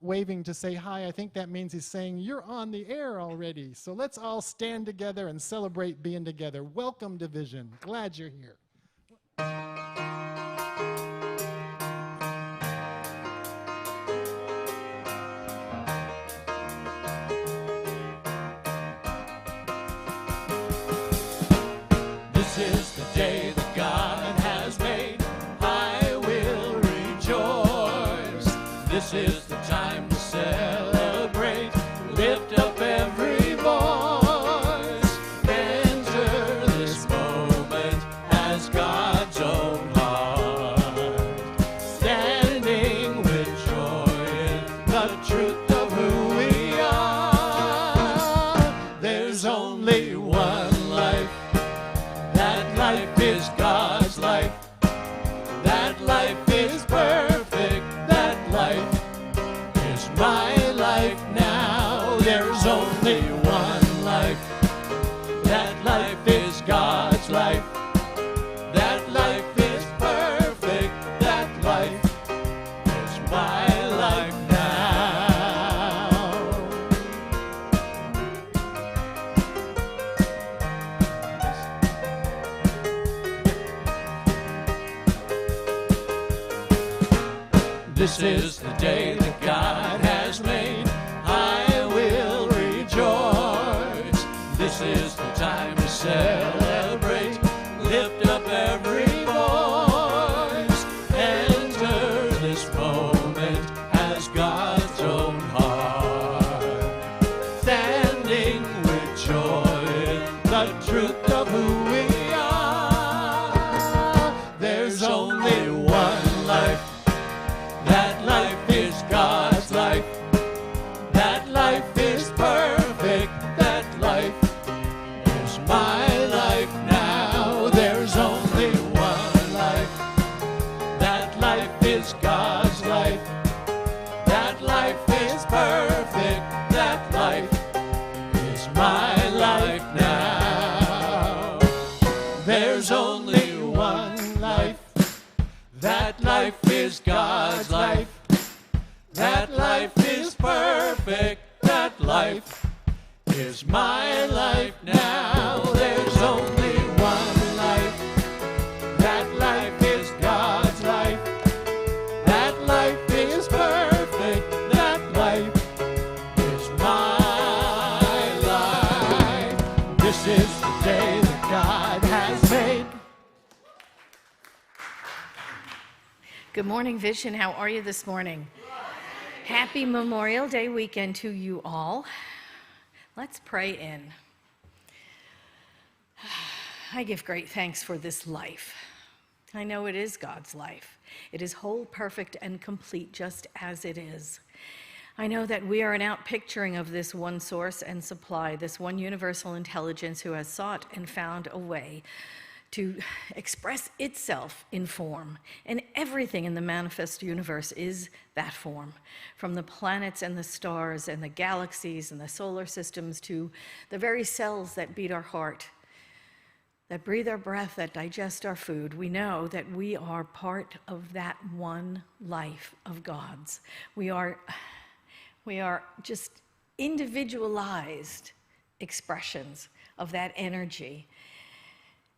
waving to say hi, I think that means he's saying, you're on the air already. So let's all stand together and celebrate being together. Welcome to Vision. Glad you're here. This is the day that God has made. I will rejoice. This is the time to celebrate. Lift up every voice. Enter this moment as God's own heart. Standing with joy in the truth of who we are. There's only one life. That life is God's life. That life is perfect. That life is my life now. There's only one life. That life is God's life. That life is perfect. That life is my life now. This is the day that God has made. I will rejoice. This is the time to celebrate. Lift up every voice. Enter this moment as God's own heart. Standing with joy in the truth of who we are. There's only one life. That life is God's life. That life is perfect. That life is my life now. There's only one life. That life is God's life. That life is perfect. That life is my life now. There's only one life. That life is God's life. That life is perfect. That life is my life now. There's only one life. That life is God's life. That life is perfect. That life is my life. This is the day that God has made. Good morning, Vision. How are you this morning? Happy Memorial Day weekend to you all. Let's pray in. I give great thanks for this life. I know it is God's life. It is whole, perfect, and complete just as it is. I know that we are an outpicturing of this one source and supply, this one universal intelligence who has sought and found a way to express itself in form. And everything in the manifest universe is that form, from the planets and the stars and the galaxies and the solar systems to the very cells that beat our heart, that breathe our breath, that digest our food. We know that we are part of that one life of God's. We are just individualized expressions of that energy.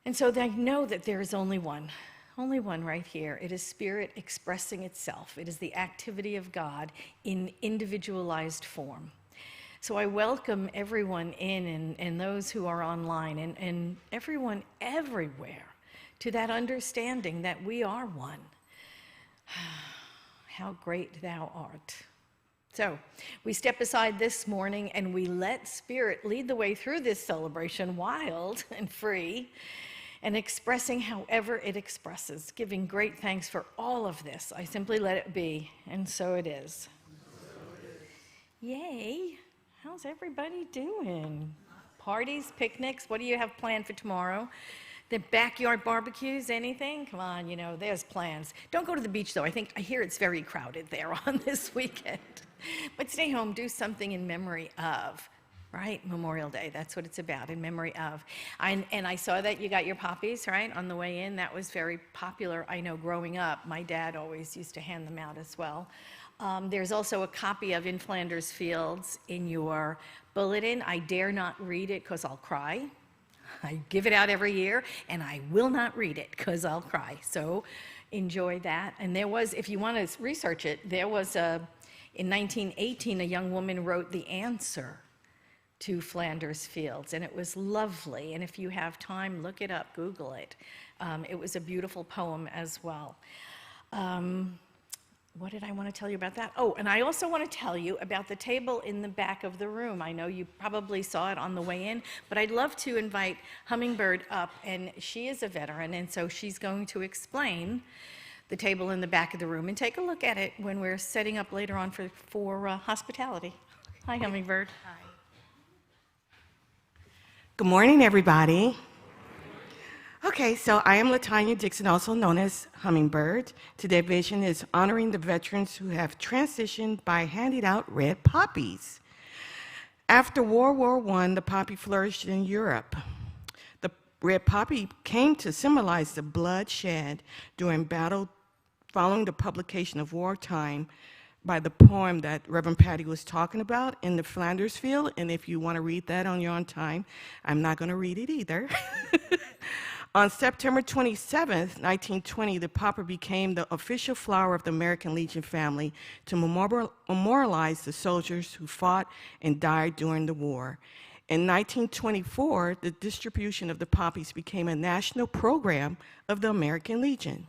And so I know that there is only one right here. It is spirit expressing itself. It is the activity of God in individualized form. So I welcome everyone in and those who are online and everyone everywhere to that understanding that we are one. How great thou art. So we step aside this morning and we let Spirit lead the way through this celebration, wild and free, and expressing however it expresses, giving great thanks for all of this. I simply let it be, and so it is. Yay! How's everybody doing? Parties, picnics, what do you have planned for tomorrow? The backyard barbecues, anything? Come on, there's plans. Don't go to the beach, though. I hear it's very crowded there on this weekend. But stay home, do something in memory of, right? Memorial Day, that's what it's about, in memory of. And I saw that you got your poppies, right, on the way in. That was very popular. I know growing up, my dad always used to hand them out as well. There's also a copy of In Flanders Fields in your bulletin. I dare not read it because I'll cry. I give it out every year, and I will not read it because I'll cry. So enjoy that. And there was, if you want to research it, there was in 1918, a young woman wrote the answer to Flanders Fields, and it was lovely. And if you have time, look it up, Google it. It was a beautiful poem as well. What did I want to tell you about that? Oh, and I also want to tell you about the table in the back of the room. I know you probably saw it on the way in, but I'd love to invite Hummingbird up, and she is a veteran, and so she's going to explain the table in the back of the room, and take a look at it when we're setting up later on for hospitality. Hi, Hummingbird. Hi. Good morning, everybody. Okay, so I am Latanya Dixon, also known as Hummingbird. Today's vision is honoring the veterans who have transitioned by handing out red poppies. After World War I, the poppy flourished in Europe. The red poppy came to symbolize the bloodshed during battle following the publication of Wartime by the poem that Reverend Patty was talking about in the Flanders Field. And if you want to read that on your own time, I'm not going to read it either. On September 27th, 1920, the poplar became the official flower of the American Legion family to memorialize the soldiers who fought and died during the war. In 1924, the distribution of the poppies became a national program of the American Legion.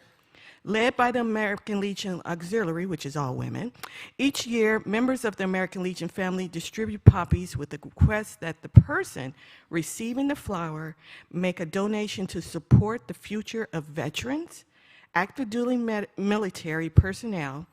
Led by the American Legion Auxiliary, which is all women, each year members of the American Legion family distribute poppies with the request that the person receiving the flower make a donation to support the future of veterans, active duty military personnel,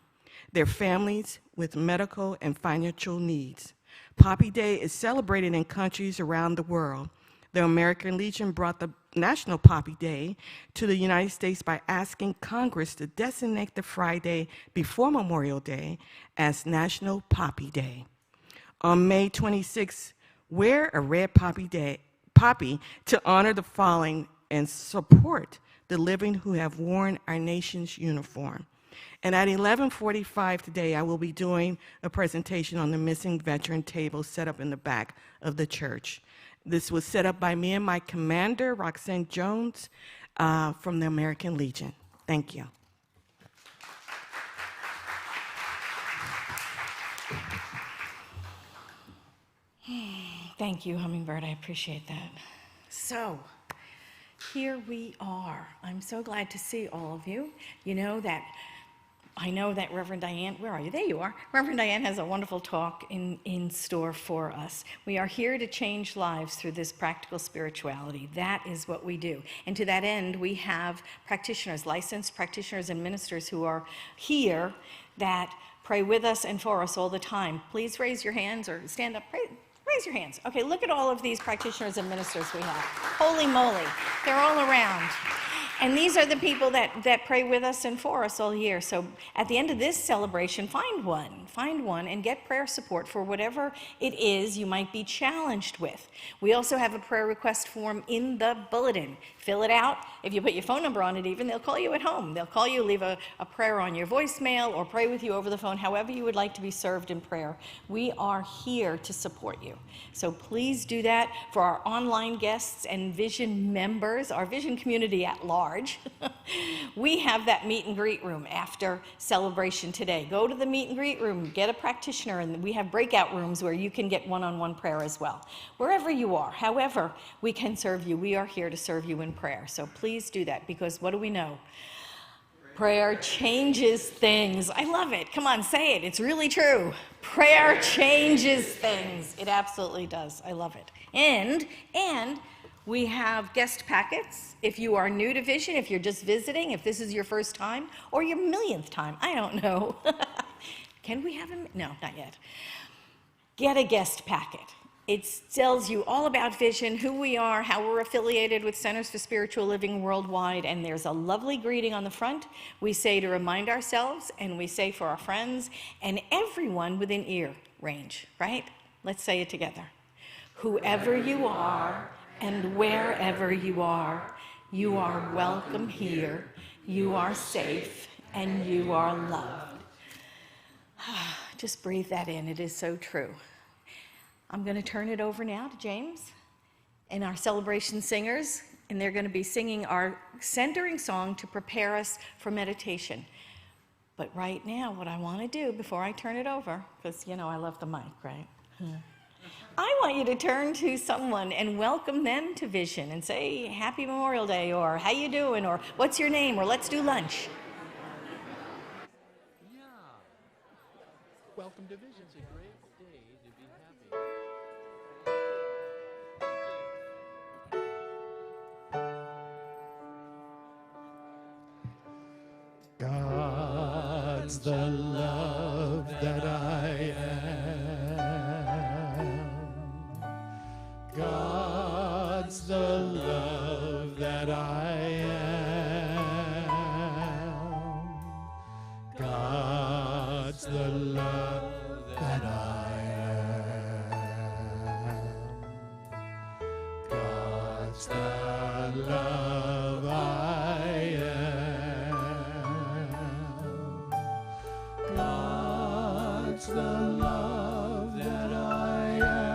their families with medical and financial needs. Poppy Day is celebrated in countries around the world. The American Legion brought the National Poppy Day to the United States by asking Congress to designate the Friday before Memorial Day as National Poppy Day. On May 26, wear a red poppy to honor the fallen and support the living who have worn our nation's uniform. And at 11:45 today, I will be doing a presentation on the missing veteran table set up in the back of the church. This was set up by me and my commander, Roxanne Jones, from the American Legion. Thank you. Thank you, Hummingbird. I appreciate that. So, here we are. I'm so glad to see all of you. I know that Reverend Diane, where are you? There you are. Reverend Diane has a wonderful talk in store for us. We are here to change lives through this practical spirituality. That is what we do. And to that end, we have practitioners, licensed practitioners and ministers who are here that pray with us and for us all the time. Please raise your hands or stand up. Raise your hands. Okay, look at all of these practitioners and ministers we have. Holy moly, they're all around. And these are the people that pray with us and for us all year. So at the end of this celebration, find one and get prayer support for whatever it is you might be challenged with. We also have a prayer request form in the bulletin. Fill it out. If you put your phone number on it even, they'll call you at home. They'll call you, leave a prayer on your voicemail, or pray with you over the phone, however you would like to be served in prayer. We are here to support you. So please do that. For our online guests and Vision members, our Vision community at large, we have that meet and greet room after celebration today. Go to the meet and greet room, get a practitioner, and we have breakout rooms where you can get one-on-one prayer as well. Wherever you are, however we can serve you, we are here to serve you in prayer. So please do that, because what do we know? Prayer changes things. I love it. Come on, say it. It's really true. Prayer changes things. It absolutely does. I love it. And we have guest packets. If you are new to Vision, if you're just visiting, if this is your first time or your millionth time, I don't know. Can we have no, not yet. Get a guest packet. It tells you all about Vision, who we are, how we're affiliated with Centers for Spiritual Living worldwide, and there's a lovely greeting on the front. We say to remind ourselves, and we say for our friends, and everyone within ear range, right? Let's say it together. Whoever you are, and wherever you are welcome here, you are safe, and you are loved. Just breathe that in. It is so true. I'm going to turn it over now to James and our celebration singers, and they're going to be singing our centering song to prepare us for meditation. But right now, what I want to do before I turn it over, because you know I love the mic, right? I want you to turn to someone and welcome them to Vision and say, Happy Memorial Day, or how you doing, or what's your name, or let's do lunch. Welcome to Vision. It's a great day to be happy. God's the love that I am. God's the love that I am. God's the love that I am. God's the love I am. God's the love that I am.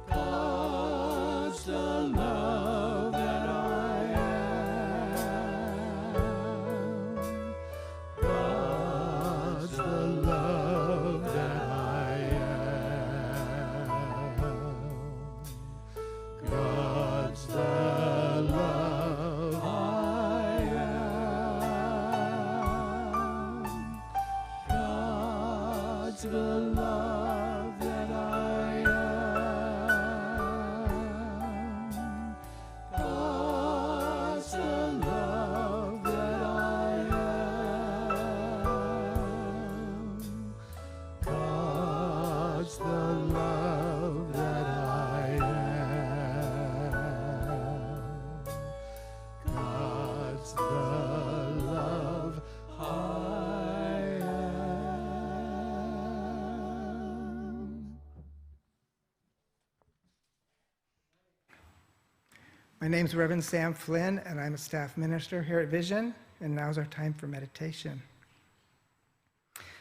God's the love that I am. God's the love that I am. God's the love I am. God's the love that I am. God's the love that I am. God's the love that I am. God's the love I am. My name's Reverend Sam Flynn, and I'm a staff minister here at Vision, and now's our time for meditation.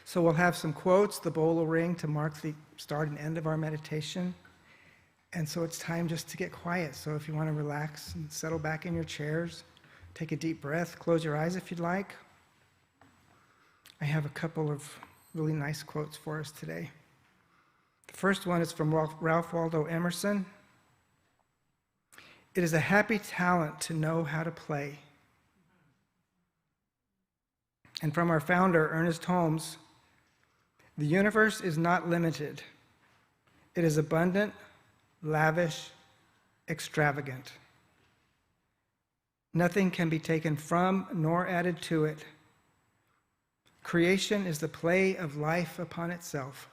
So we'll have some quotes, the bowl will ring to mark the start and end of our meditation, and so it's time just to get quiet. So if you want to relax and settle back in your chairs, take a deep breath, close your eyes if you'd like. I have a couple of really nice quotes for us today. The first one is from Ralph Waldo Emerson. It is a happy talent to know how to play. And from our founder, Ernest Holmes, the universe is not limited. It is abundant, lavish, extravagant. Nothing can be taken from nor added to it. Creation is the play of life upon itself.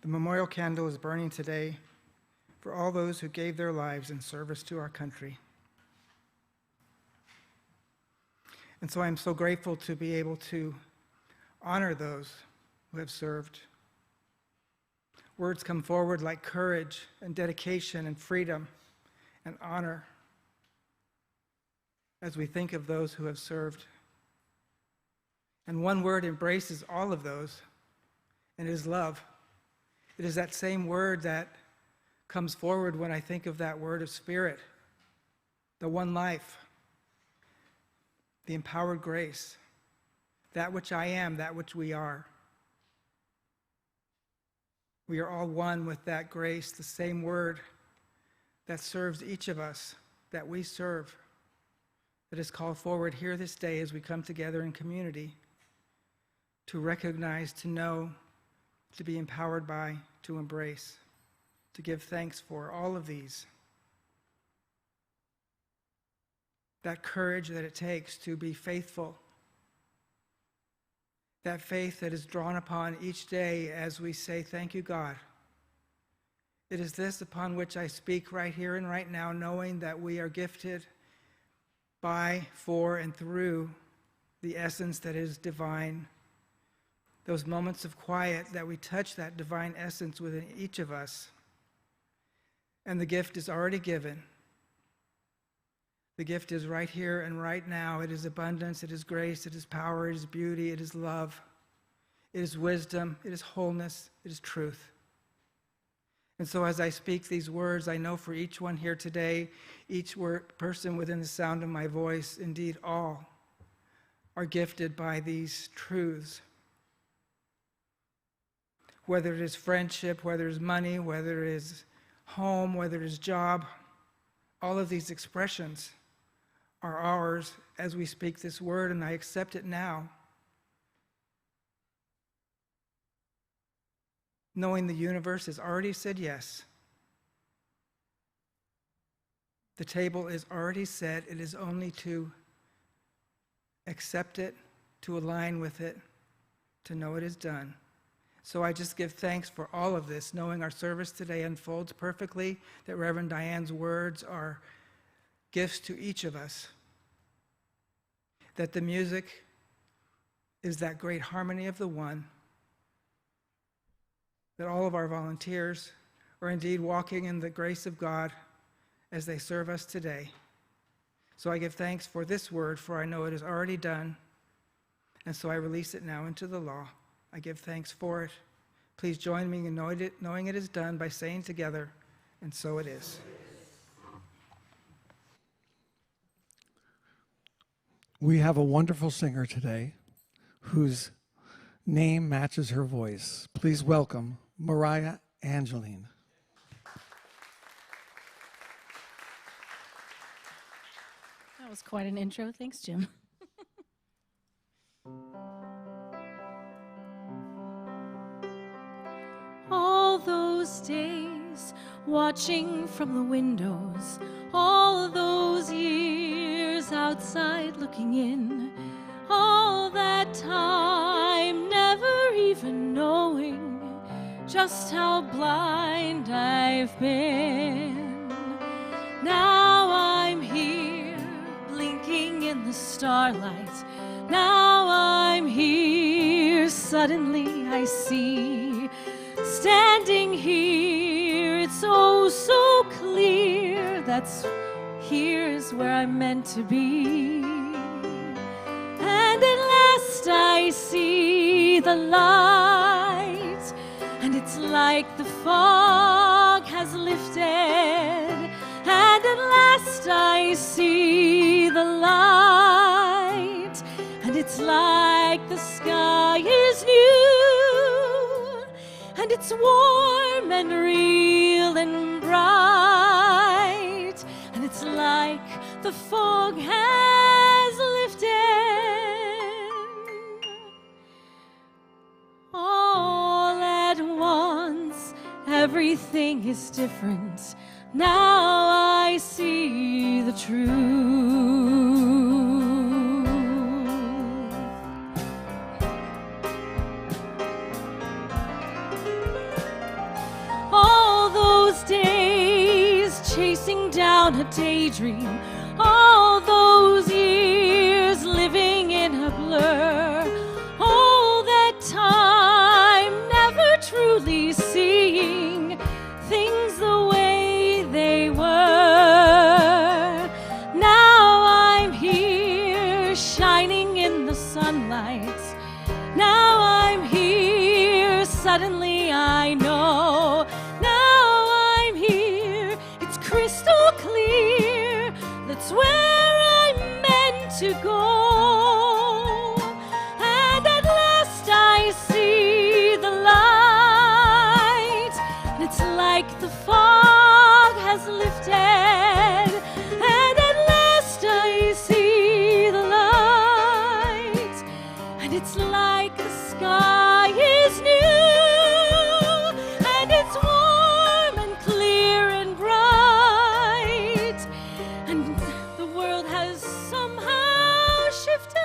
The memorial candle is burning today for all those who gave their lives in service to our country. And so I'm so grateful to be able to honor those who have served. Words come forward like courage and dedication and freedom and honor as we think of those who have served. And one word embraces all of those, and it is love. It is that same word that comes forward when I think of that word of spirit, the one life, the empowered grace, that which I am, that which we are. We are all one with that grace, the same word that serves each of us, that we serve, that is called forward here this day as we come together in community to recognize, to know, to be empowered by, to embrace, to give thanks for all of these. That courage that it takes to be faithful, that faith that is drawn upon each day as we say, thank you, God. It is this upon which I speak right here and right now, knowing that we are gifted by, for, and through the essence that is divine. Those moments of quiet that we touch that divine essence within each of us. And the gift is already given. The gift is right here and right now. It is abundance, it is grace, it is power, it is beauty, it is love, it is wisdom, it is wholeness, it is truth. And so as I speak these words, I know for each one here today, each person within the sound of my voice, indeed all, are gifted by these truths. Whether it is friendship, whether it is money, whether it is home, whether it is job, all of these expressions are ours as we speak this word, and I accept it now. Knowing the universe has already said yes. The table is already set. It is only to accept it, to align with it, to know it is done. So I just give thanks for all of this, knowing our service today unfolds perfectly, that Reverend Diane's words are gifts to each of us, that the music is that great harmony of the one, that all of our volunteers are indeed walking in the grace of God as they serve us today. So I give thanks for this word, for I know it is already done, and so I release it now into the law. I give thanks for it. Please join me in knowing it is done by saying together, and so it is. We have a wonderful singer today whose name matches her voice. Please welcome Moriah Angeline. That was quite an intro. Thanks, Jim. All those days watching from the windows, all those years outside looking in, all that time never even knowing just how blind I've been. Now I'm here blinking in the starlight. Now I'm here, suddenly I see. Standing here, it's oh so clear here's where I'm meant to be. And at last I see the light, and it's like the fog has lifted. And at last I see the light, and it's like the sky is new, and it's warm and real and bright, and it's like the fog has lifted. All at once, everything is different. Now I see the truth. down a daydream. All those years living in a blur. All that time never truly seeing things the way they were. Now I'm here shining in the sunlight. Now I'm here, suddenly I know. Now I'm here, it's crystal clear. That's where I'm meant to go. And at last I see the light. And it's like the fog has lifted. And at last I see the light. And it's like the sky is new, and it's warm and clear and bright, and the world has somehow shifted.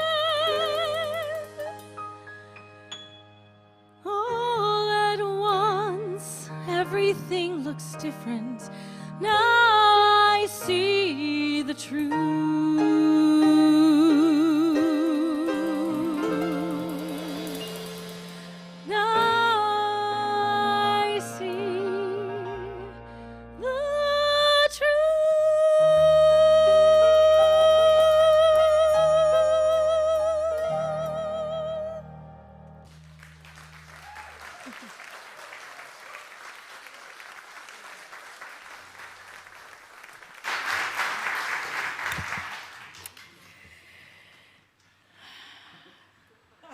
All at once, everything looks different. Now I see the truth.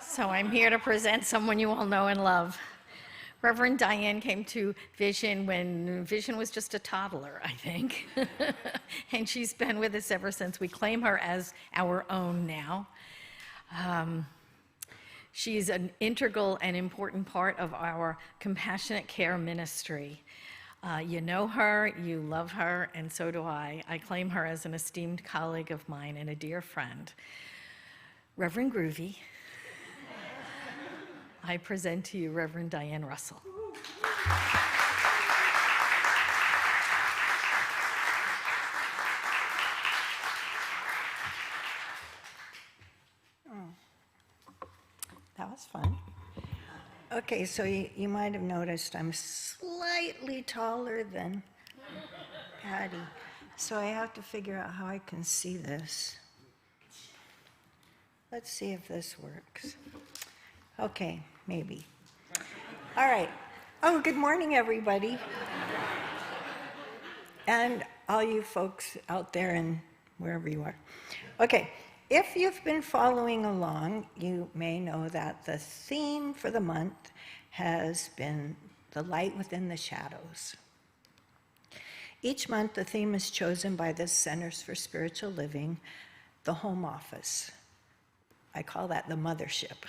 So I'm here to present someone you all know and love. Reverend Diane came to Vision when Vision was just a toddler, I think. And she's been with us ever since. We claim her as our own now. She's an integral and important part of our compassionate care ministry. You know her, you love her, and so do I. I claim her as an esteemed colleague of mine and a dear friend. Reverend Groovy, I present to you Reverend Diane Russell. That was fun. Okay, so you might have noticed I'm slightly taller than Patty. So I have to figure out how I can see this. Let's see if this works. Okay, maybe. All right. Oh, good morning, everybody. And all you folks out there and wherever you are. Okay, if you've been following along, you may know that the theme for the month has been the light within the shadows. Each month, the theme is chosen by the Centers for Spiritual Living, the home office. I call that the mothership.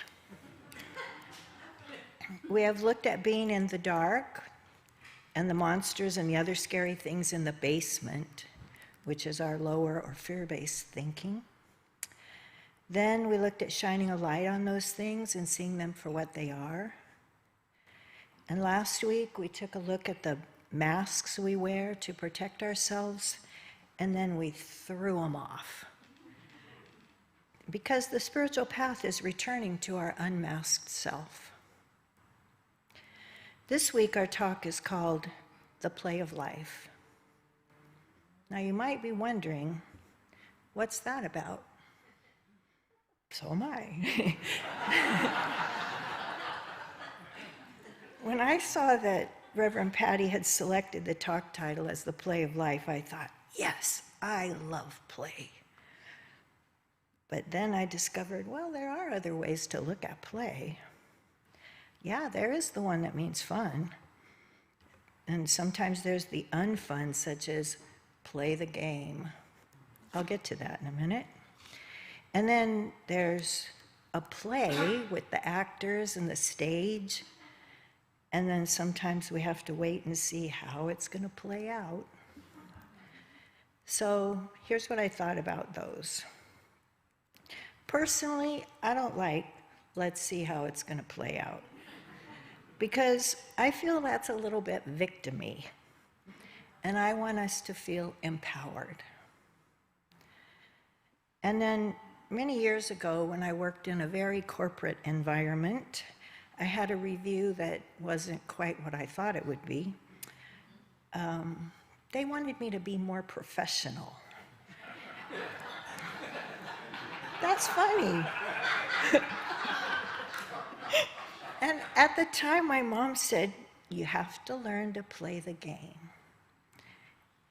We have looked at being in the dark and the monsters and the other scary things in the basement, which is our lower or fear-based thinking. Then we looked at shining a light on those things and seeing them for what they are. And last week, we took a look at the masks we wear to protect ourselves, and then we threw them off. Because the spiritual path is returning to our unmasked self. This week, our talk is called The Play of Life. Now, you might be wondering, what's that about? So am I. When I saw that Reverend Patty had selected the talk title as The Play of Life, I thought, yes, I love play. But then I discovered, well, there are other ways to look at play. Yeah, there is the one that means fun. And sometimes there's the unfun, such as play the game. I'll get to that in a minute. And then there's a play with the actors and the stage. And then sometimes we have to wait and see how it's going to play out. So here's what I thought about those. Personally, I don't like, let's see how it's going to play out. Because I feel that's a little bit victim-y. and I want us to feel empowered. And then many years ago, when I worked in a very corporate environment, I had a review that wasn't quite what I thought it would be. They wanted me to be more professional. That's funny. And at the time, my mom said, "You have to learn to play the game."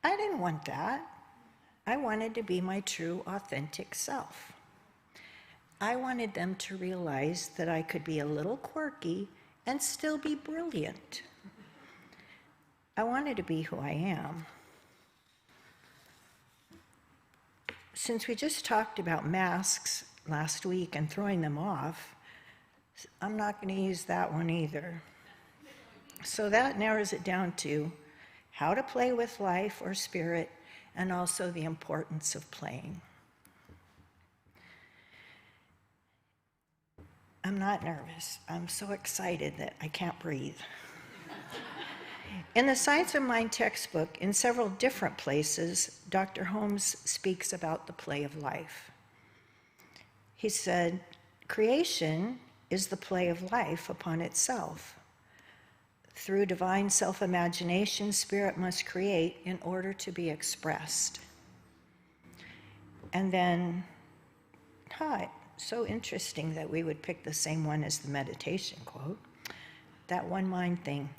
I didn't want that. I wanted to be my true, authentic self. I wanted them to realize that I could be a little quirky and still be brilliant. I wanted to be who I am. Since we just talked about masks last week and throwing them off, I'm not going to use that one either. So that narrows it down to how to play with life or spirit, and also the importance of playing. I'm not nervous. I'm so excited that I can't breathe. In the Science of Mind textbook, in several different places, Dr. Holmes speaks about the play of life. He said, "Creation is the play of life upon itself. Through divine self-imagination, spirit must create in order to be expressed." And then, so interesting that we would pick the same one as the meditation quote, that one mind thing.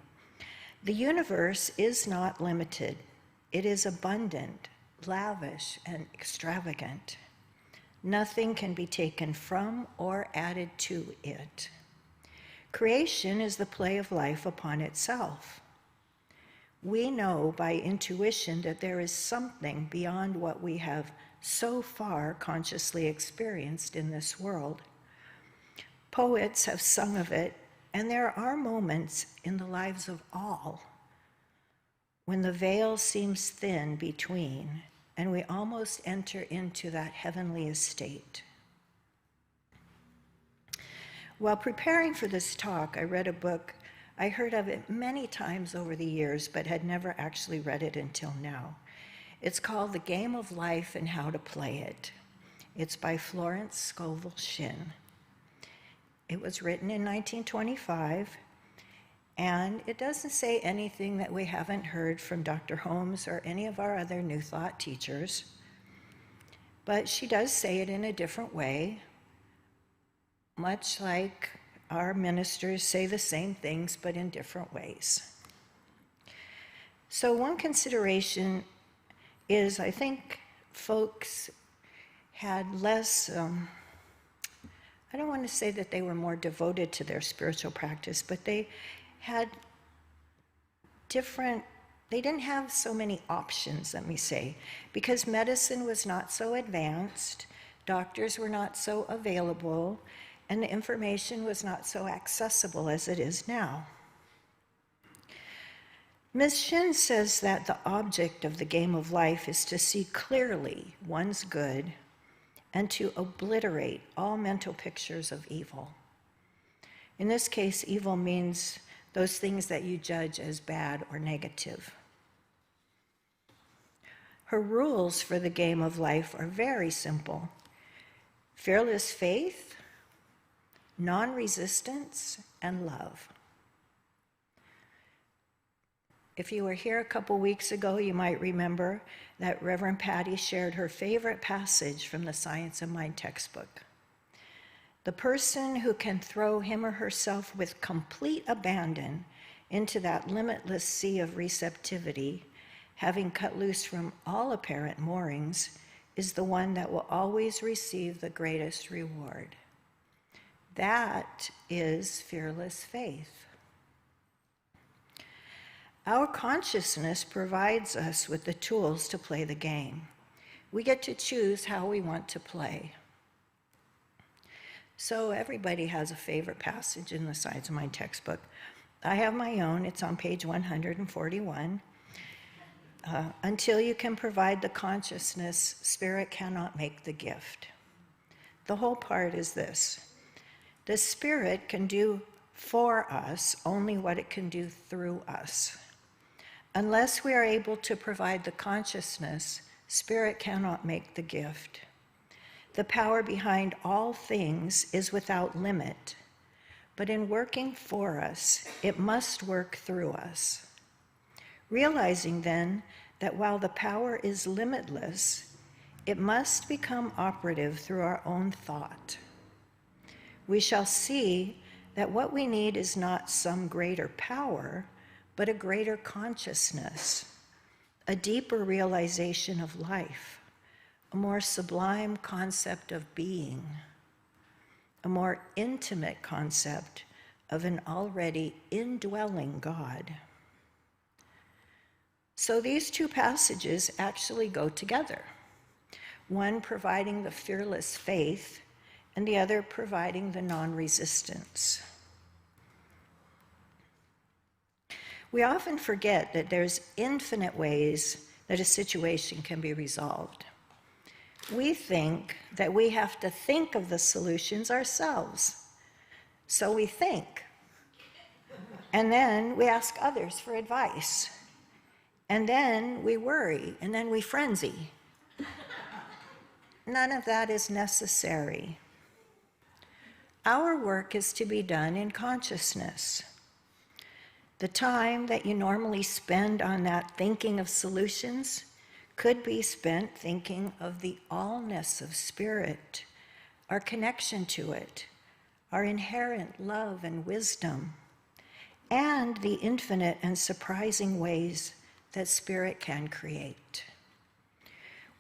"The universe is not limited. It is abundant, lavish, and extravagant. Nothing can be taken from or added to it. Creation is the play of life upon itself. We know by intuition that there is something beyond what we have so far consciously experienced in this world. Poets have sung of it, and there are moments in the lives of all when the veil seems thin between, and we almost enter into that heavenly estate." While preparing for this talk, I read a book. I heard of it many times over the years, but had never actually read it until now. It's called The Game of Life and How to Play It. It's by Florence Scovel Shinn. It was written in 1925, and it doesn't say anything that we haven't heard from Dr. Holmes or any of our other New Thought teachers, but she does say it in a different way, much like our ministers say the same things, but in different ways. So one consideration is, I think folks had less, I don't want to say that they were more devoted to their spiritual practice, but they had they didn't have so many options, let me say, because medicine was not so advanced, doctors were not so available, and the information was not so accessible as it is now. Ms. Shinn says that the object of the game of life is to see clearly one's good and to obliterate all mental pictures of evil. In this case, evil means those things that you judge as bad or negative. Her rules for the game of life are very simple: fearless faith, non-resistance, and love. If you were here a couple weeks ago, you might remember that Reverend Patty shared her favorite passage from the Science of Mind textbook. The person who can throw him or herself with complete abandon into that limitless sea of receptivity, having cut loose from all apparent moorings, is the one that will always receive the greatest reward. That is fearless faith. Our consciousness provides us with the tools to play the game. We get to choose how we want to play. So everybody has a favorite passage in the Science of Mind textbook. I have my own. It's on page 141. Until you can provide the consciousness, spirit cannot make the gift. The whole part is this: the spirit can do for us only what it can do through us. Unless we are able to provide the consciousness, spirit cannot make the gift. The power behind all things is without limit, but in working for us, it must work through us. Realizing then that while the power is limitless, it must become operative through our own thought. We shall see that what we need is not some greater power, but a greater consciousness, a deeper realization of life, a more sublime concept of being, a more intimate concept of an already indwelling God. So these two passages actually go together, one providing the fearless faith and the other providing the non-resistance. We often forget that there's infinite ways that a situation can be resolved. We think that we have to think of the solutions ourselves. So we think. And then we ask others for advice. And then we worry, and then we frenzy. None of that is necessary. Our work is to be done in consciousness. The time that you normally spend on that thinking of solutions could be spent thinking of the allness of spirit, our connection to it, our inherent love and wisdom, and the infinite and surprising ways that spirit can create.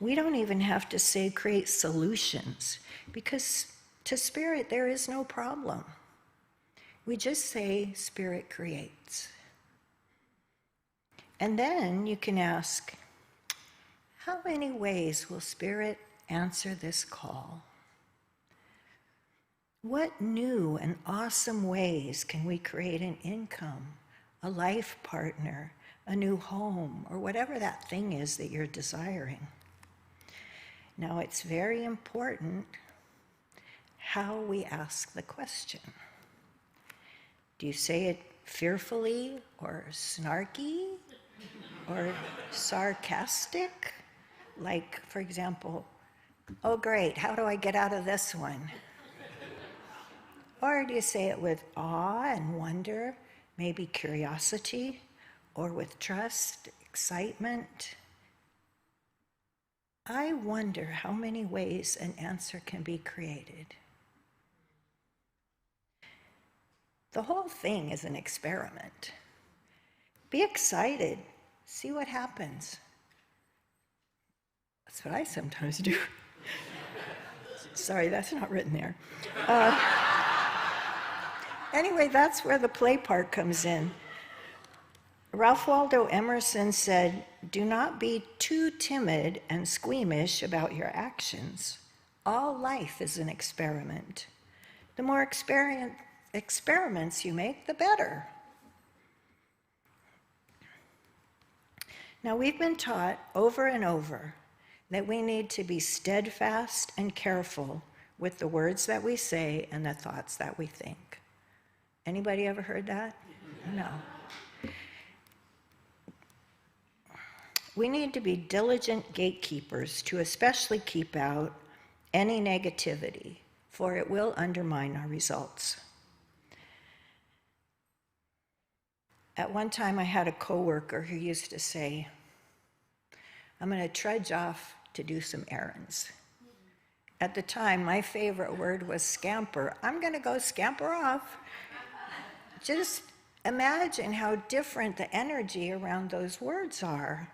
We don't even have to say create solutions, because to spirit there is no problem. We just say spirit creates. And then you can ask, how many ways will spirit answer this call? What new and awesome ways can we create an income, a life partner, a new home, or whatever that thing is that you're desiring? Now, it's very important how we ask the question. Do you say it fearfully or snarky or sarcastic? Like, for example, oh great, how do I get out of this one? Or do you say it with awe and wonder, maybe curiosity, or with trust, excitement? I wonder how many ways an answer can be created. The whole thing is an experiment. Be excited. See what happens. That's what I sometimes do. Sorry, that's not written there. Anyway, that's where the play part comes in. Ralph Waldo Emerson said, "Do not be too timid and squeamish about your actions. All life is an experiment. The more experiments you make, the better." Now, we've been taught over and over that we need to be steadfast and careful with the words that we say and the thoughts that we think. Anybody ever heard that? No. We need to be diligent gatekeepers to especially keep out any negativity, for it will undermine our results. At one time, I had a coworker who used to say, "I'm going to trudge off to do some errands." At the time, my favorite word was scamper. I'm going to go scamper off. Just imagine how different the energy around those words are.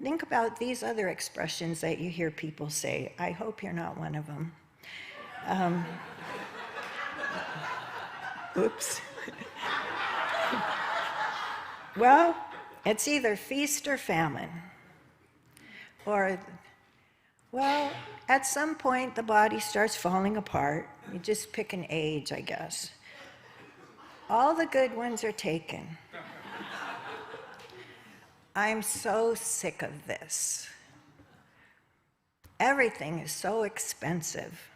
Think about these other expressions that you hear people say. I hope you're not one of them. Oops. Well, it's either feast or famine. Or, well, at some point the body starts falling apart. You just pick an age, I guess. All the good ones are taken. I'm so sick of this. Everything is so expensive.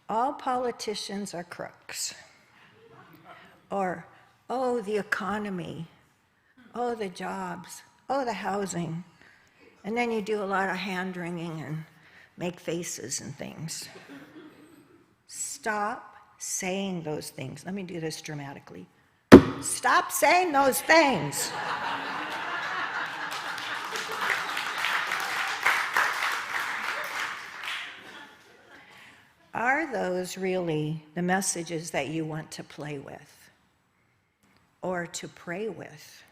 All politicians are crooks. Or, oh, the economy, oh, the jobs, oh, the housing. And then you do a lot of hand-wringing and make faces and things. Stop saying those things. Let me do this dramatically. Stop saying those things. Are those really the messages that you want to play with or to pray with?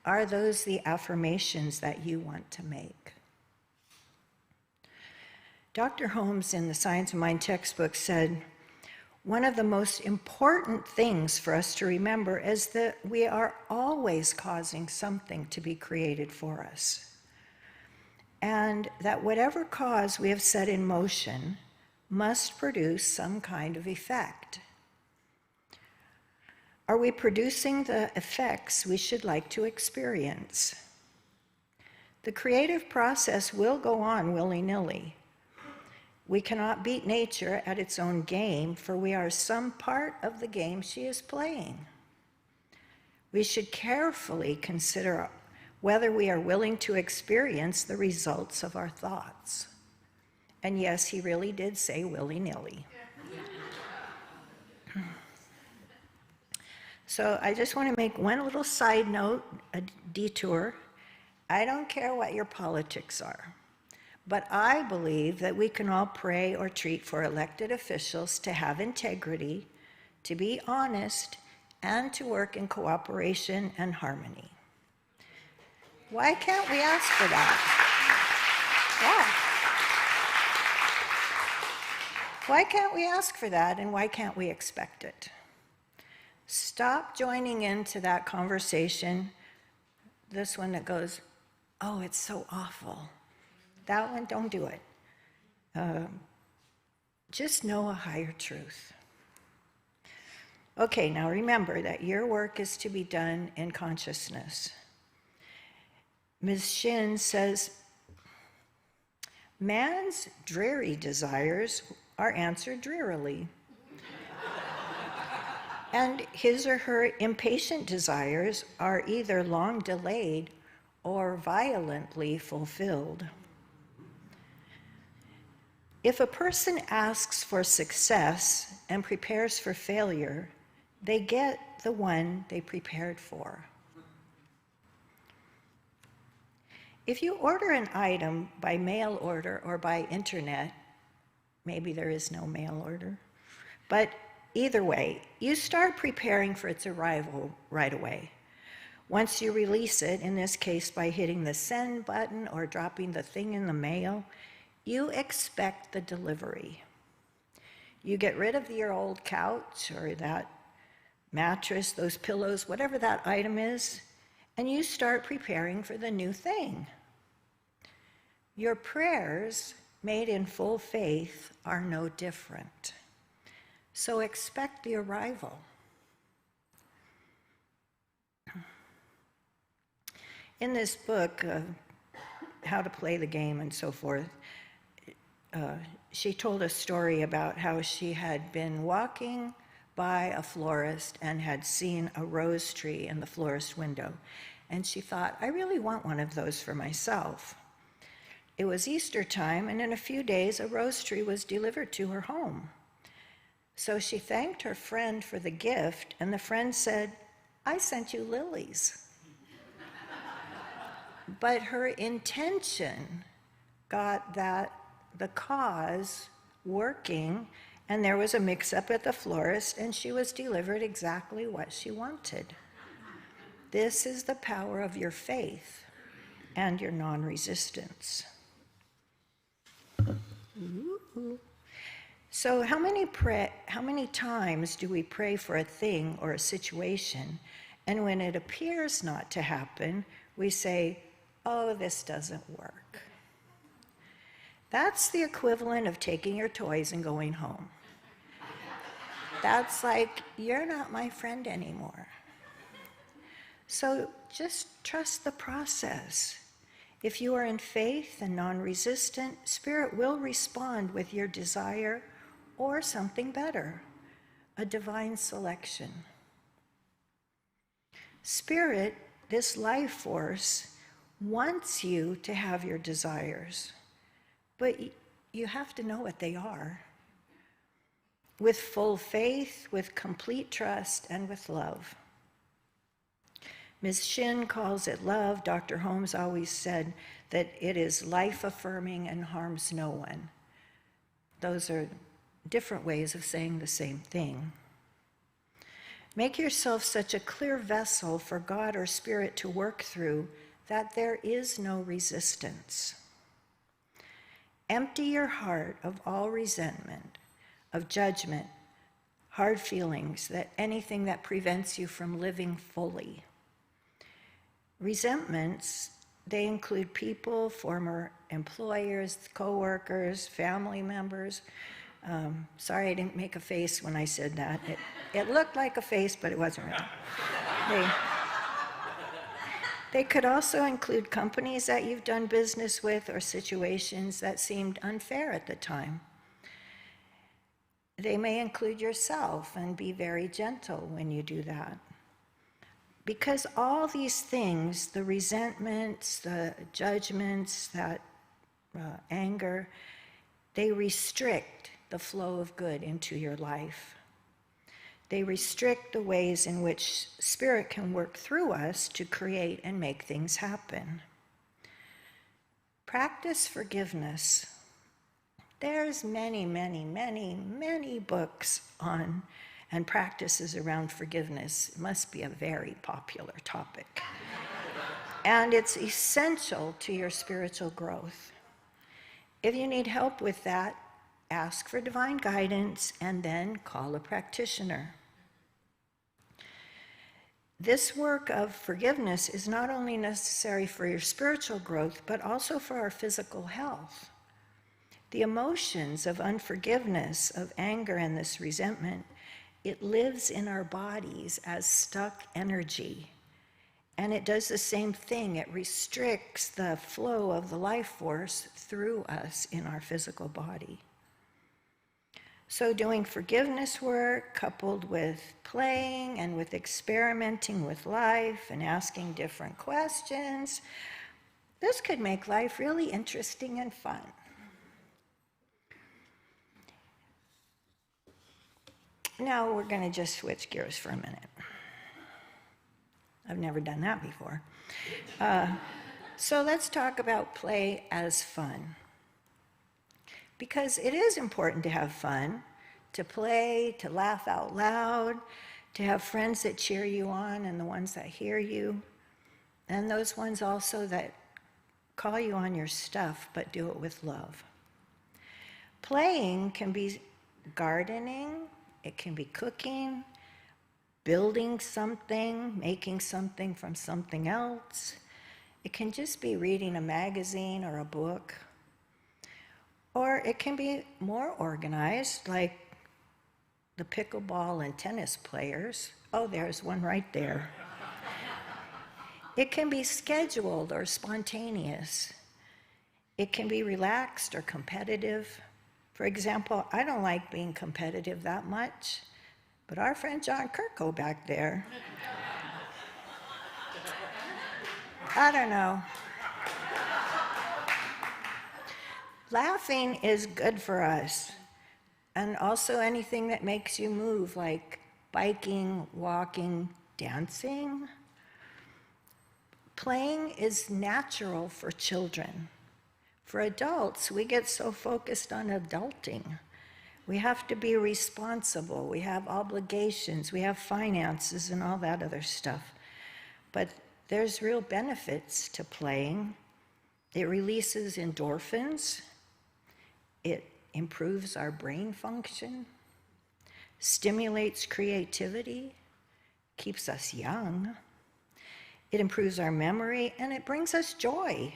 Are those the affirmations that you want to make? Dr. Holmes in the Science of Mind textbook said, one of the most important things for us to remember is that we are always causing something to be created for us. And that whatever cause we have set in motion must produce some kind of effect. Are we producing the effects we should like to experience? The creative process will go on willy-nilly. We cannot beat nature at its own game, for we are some part of the game she is playing. We should carefully consider whether we are willing to experience the results of our thoughts. And yes, he really did say willy-nilly. So I just want to make one little side note, a detour. I don't care what your politics are, but I believe that we can all pray or treat for elected officials to have integrity, to be honest, and to work in cooperation and harmony. Why can't we ask for that? Why can't we ask for that, and why can't we expect it? Stop joining into that conversation, this one that goes, oh, it's so awful. That one, don't do it. Just know a higher truth. Okay, now remember that your work is to be done in consciousness. Ms. Shin says, man's dreary desires are answered drearily. And his or her impatient desires are either long delayed or violently fulfilled. If a person asks for success and prepares for failure, they get the one they prepared for. If you order an item by mail order or by internet, maybe there is no mail order, but either way, you start preparing for its arrival right away. Once you release it, in this case by hitting the send button or dropping the thing in the mail, you expect the delivery. You get rid of your old couch or that mattress, those pillows, whatever that item is, and you start preparing for the new thing. Your prayers made in full faith are no different. So expect the arrival. In this book, How to Play the Game and so forth, she told a story about how she had been walking by a florist and had seen a rose tree in the florist window. And she thought, I really want one of those for myself. It was Easter time, and in a few days, a rose tree was delivered to her home. So she thanked her friend for the gift, and the friend said, I sent you lilies. But her intention got the cause working, and there was a mix-up at the florist, and she was delivered exactly what she wanted. This is the power of your faith and your non-resistance. Ooh. So how many times do we pray for a thing or a situation, and when it appears not to happen, we say, oh, this doesn't work. That's the equivalent of taking your toys and going home. That's like, you're not my friend anymore. So just trust the process. If you are in faith and non-resistant, Spirit will respond with your desire or something better, a divine selection. Spirit, this life force, wants you to have your desires, but you have to know what they are. With full faith, with complete trust, and with love. Ms. Shin calls it love. Dr. Holmes always said that it is life-affirming and harms no one. Those are different ways of saying the same thing. Make yourself such a clear vessel for God or Spirit to work through that there is no resistance. Empty your heart of all resentment, of judgment, hard feelings, anything that prevents you from living fully. Resentments, they include people, former employers, co-workers, family members. Sorry I didn't make a face when I said that. It looked like a face, but it wasn't really. They could also include companies that you've done business with or situations that seemed unfair at the time. They may include yourself, and be very gentle when you do that. Because all these things, the resentments, the judgments, that anger, they restrict the flow of good into your life. They restrict the ways in which Spirit can work through us to create and make things happen. Practice forgiveness. There's many, many, many, many books on and practices around forgiveness. It must be a very popular topic. And it's essential to your spiritual growth. If you need help with that, ask for divine guidance and then call a practitioner. This work of forgiveness is not only necessary for your spiritual growth, but also for our physical health. The emotions of unforgiveness, of anger, and this resentment, it lives in our bodies as stuck energy. And it does the same thing. It restricts the flow of the life force through us in our physical body. So doing forgiveness work coupled with playing and with experimenting with life and asking different questions, this could make life really interesting and fun. Now we're going to just switch gears for a minute. I've never done that before. So let's talk about play as fun. Because it is important to have fun, to play, to laugh out loud, to have friends that cheer you on and the ones that hear you, and those ones also that call you on your stuff but do it with love. Playing can be gardening, it can be cooking, building something, making something from something else. It can just be reading a magazine or a book. Or it can be more organized, like the pickleball and tennis players. Oh, there's one right there. It can be scheduled or spontaneous. It can be relaxed or competitive. For example, I don't like being competitive that much, but our friend John Kirko back there, I don't know. Laughing is good for us, and also anything that makes you move, like biking, walking, dancing. Playing is natural for children. For adults, we get so focused on adulting. We have to be responsible, we have obligations, we have finances and all that other stuff. But there's real benefits to playing. It releases endorphins. It improves our brain function, stimulates creativity, keeps us young. It improves our memory, and it brings us joy.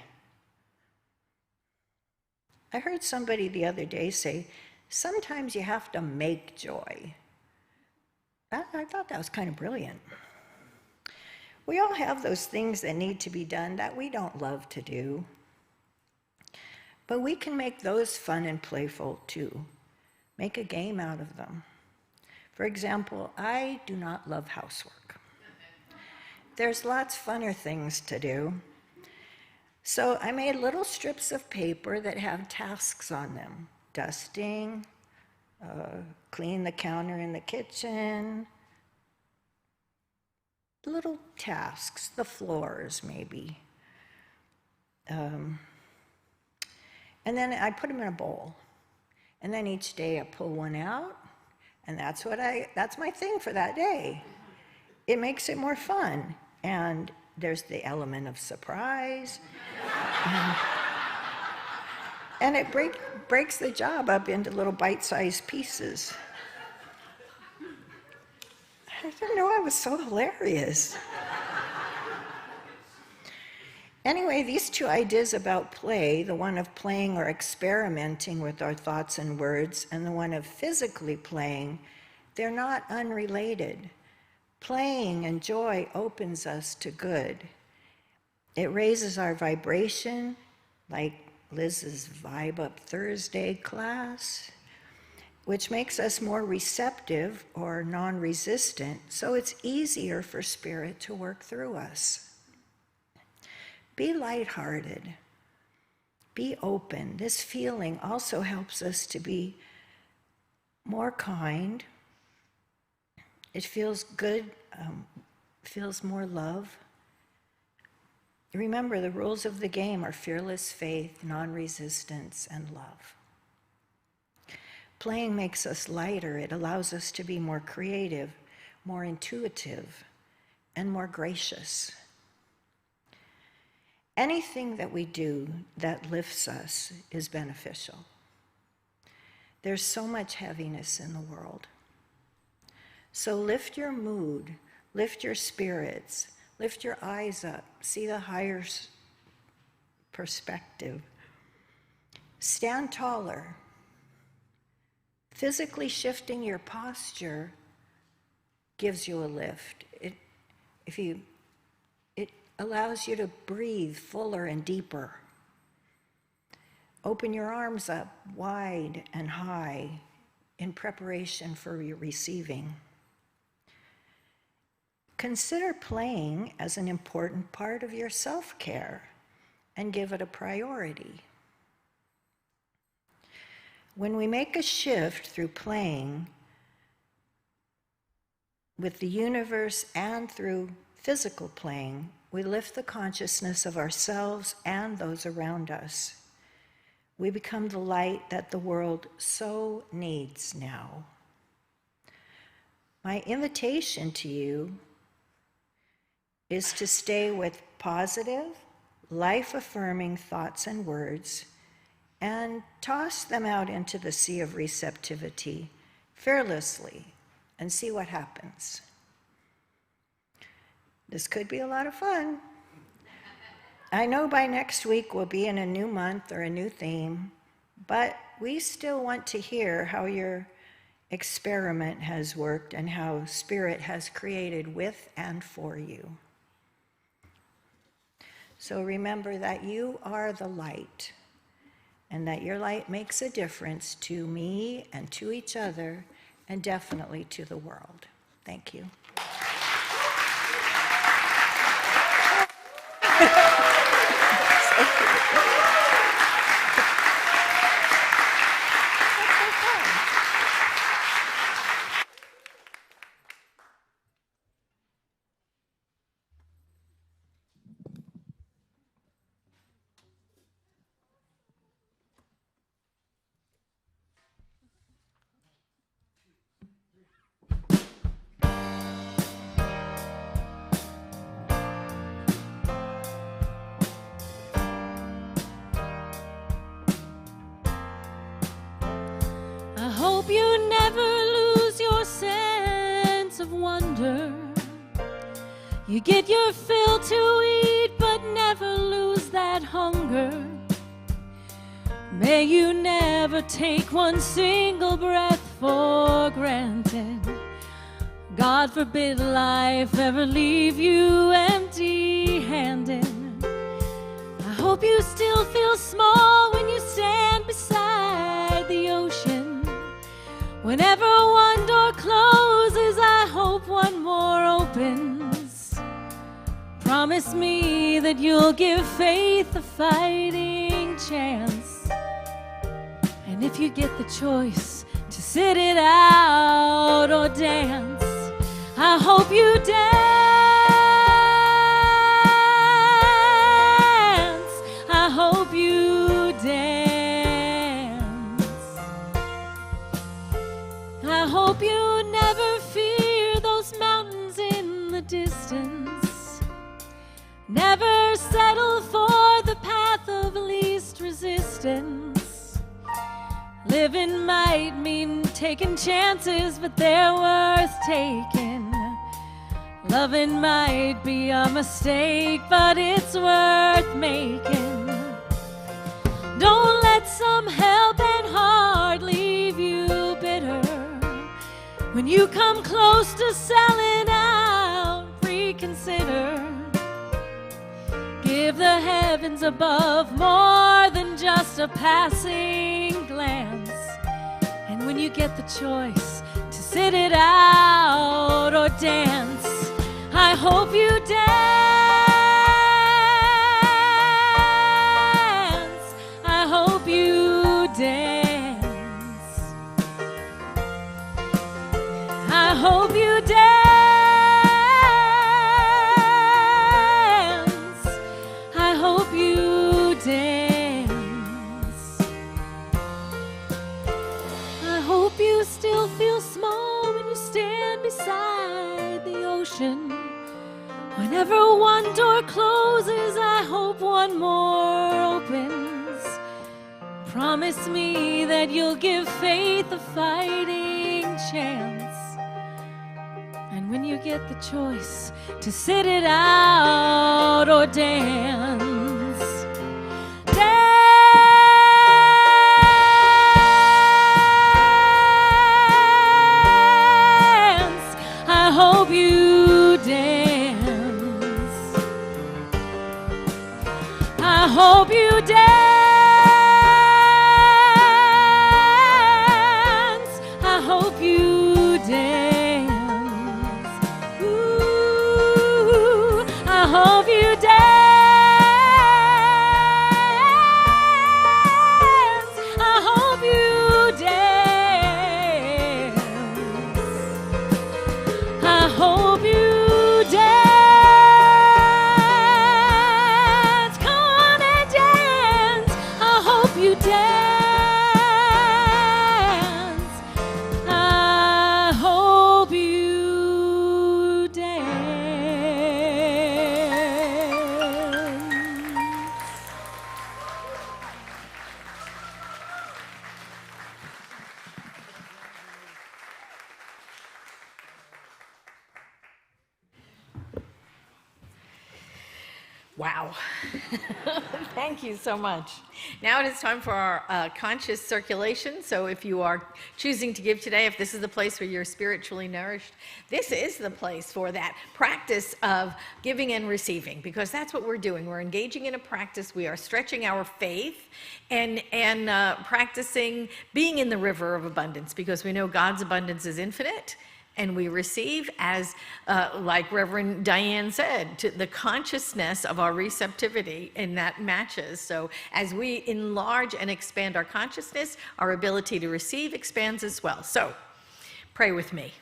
I heard somebody the other day say, sometimes you have to make joy. I thought that was kind of brilliant. We all have those things that need to be done that we don't love to do. But we can make those fun and playful too. Make a game out of them. For example, I do not love housework. there's lots funner things to do. So I made little strips of paper that have tasks on them. Dusting, clean the counter in the kitchen, little tasks, the floors maybe. And then I put them in a bowl. And then each day I pull one out, and that's my thing for that day. It makes it more fun. And there's the element of surprise. And it breaks the job up into little bite-sized pieces. I didn't know I was so hilarious. Anyway, these two ideas about play, the one of playing or experimenting with our thoughts and words, and the one of physically playing, they're not unrelated. Playing and joy opens us to good. It raises our vibration, like Liz's Vibe Up Thursday class, which makes us more receptive or non-resistant, so it's easier for spirit to work through us. Be lighthearted. Be open. This feeling also helps us to be more kind. It feels good, feels more love. Remember, the rules of the game are fearless faith, non-resistance, and love. Playing makes us lighter. It allows us to be more creative, more intuitive, and more gracious. Anything that we do that lifts us is beneficial. There's so much heaviness in the world. So lift your mood, lift your spirits, lift your eyes up, see the higher perspective. Stand taller. Physically shifting your posture gives you a lift. It allows you to breathe fuller and deeper. Open your arms up wide and high in preparation for your receiving. Consider playing as an important part of your self-care and give it a priority. When we make a shift through playing with the universe and through physical playing, we lift the consciousness of ourselves and those around us. We become the light that the world so needs now. My invitation to you is to stay with positive, life-affirming thoughts and words and toss them out into the sea of receptivity fearlessly and see what happens. This could be a lot of fun. I know by next week we'll be in a new month or a new theme, but we still want to hear how your experiment has worked and how Spirit has created with and for you. So remember that you are the light, and that your light makes a difference to me and to each other, and definitely to the world. Thank you. I hope you never lose your sense of wonder. You get your fill to eat, but never lose that hunger. May you never take one single breath for granted. God forbid life ever leave you empty-handed. I hope you still feel small when you stand beside the ocean. Whenever one door closes, I hope one more opens. Promise me that you'll give faith a fighting chance. And if you get the choice to sit it out or dance, I hope you dance. I hope you dance. I hope you never fear those mountains in the distance. Never settle for the path of least resistance. Living might mean taking chances, but they're worth taking. Loving might be a mistake, but it's worth making. Don't let some helping heart leave you bitter. When you come close to selling out, reconsider. Give the heavens above more than just a passing glance. And when you get the choice to sit it out or dance, I hope you dance. I hope you dance. I hope you dance. I hope you dance. I hope you still feel small when you stand beside the ocean. Whenever one door closes, I hope one more opens. Promise me that you'll give faith a fighting chance. And when you get the choice to sit it out or dance, dance. I hope you dance. I hope you dance. I hope you dance. Ooh, I hope you dance. I hope you dance. I hope you dance. Come on and dance. I hope you dance. I hope you dance. Wow. Thank you so much. Now it is time for our conscious circulation. So if you are choosing to give today, if this is the place where you're spiritually nourished, this is the place for that practice of giving and receiving, because that's what we're doing. We're engaging in a practice. We are stretching our faith and practicing being in the river of abundance, because we know God's abundance is infinite. And we receive as, like Reverend Diane said, to the consciousness of our receptivity, and that matches. So as we enlarge and expand our consciousness, our ability to receive expands as well. So pray with me.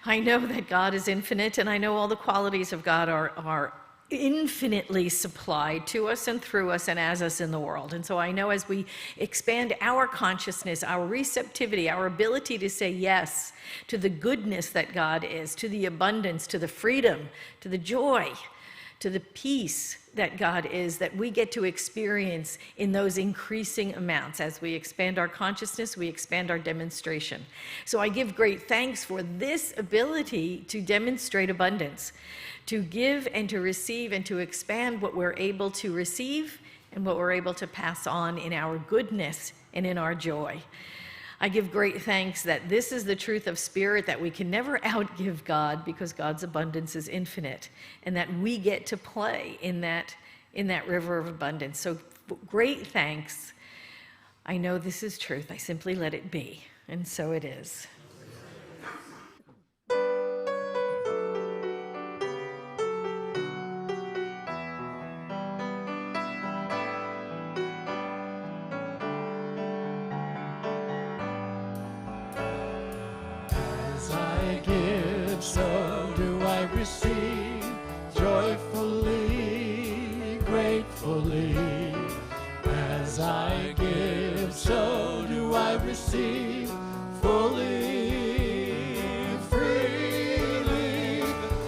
I know that God is infinite, and I know all the qualities of God are infinitely supplied to us and through us and as us in the world. And so I know as we expand our consciousness, our receptivity, our ability to say yes to the goodness that God is, to the abundance, to the freedom, to the joy, to the peace that God is, that we get to experience in those increasing amounts. As we expand our consciousness, we expand our demonstration. So I give great thanks for this ability to demonstrate abundance, to give and to receive and to expand what we're able to receive and what we're able to pass on in our goodness and in our joy. I give great thanks that this is the truth of spirit, that we can never outgive God because God's abundance is infinite, and that we get to play in that river of abundance. So great thanks. I know this is truth. I simply let it be, and so it is. so do I receive joyfully, gratefully. As I give, so do I receive fully, freely.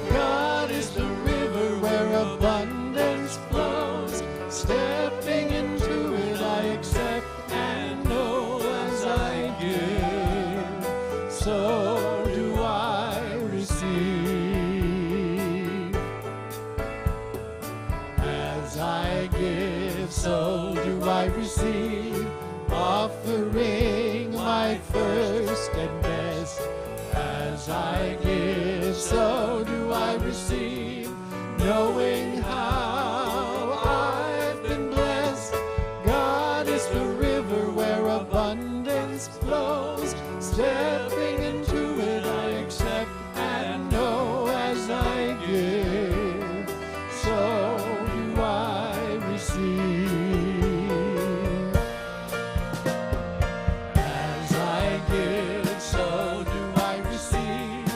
God is the river where abundance flows. Stepping into it, I accept and know. As I give, so do I receive. As I give, so do I receive, offering my first and best. As I give, so do I receive, knowing how I've been blessed. God is the river where abundance flows. Stepping into it, I accept and know. As I give, so do I receive. As I give, so do I receive,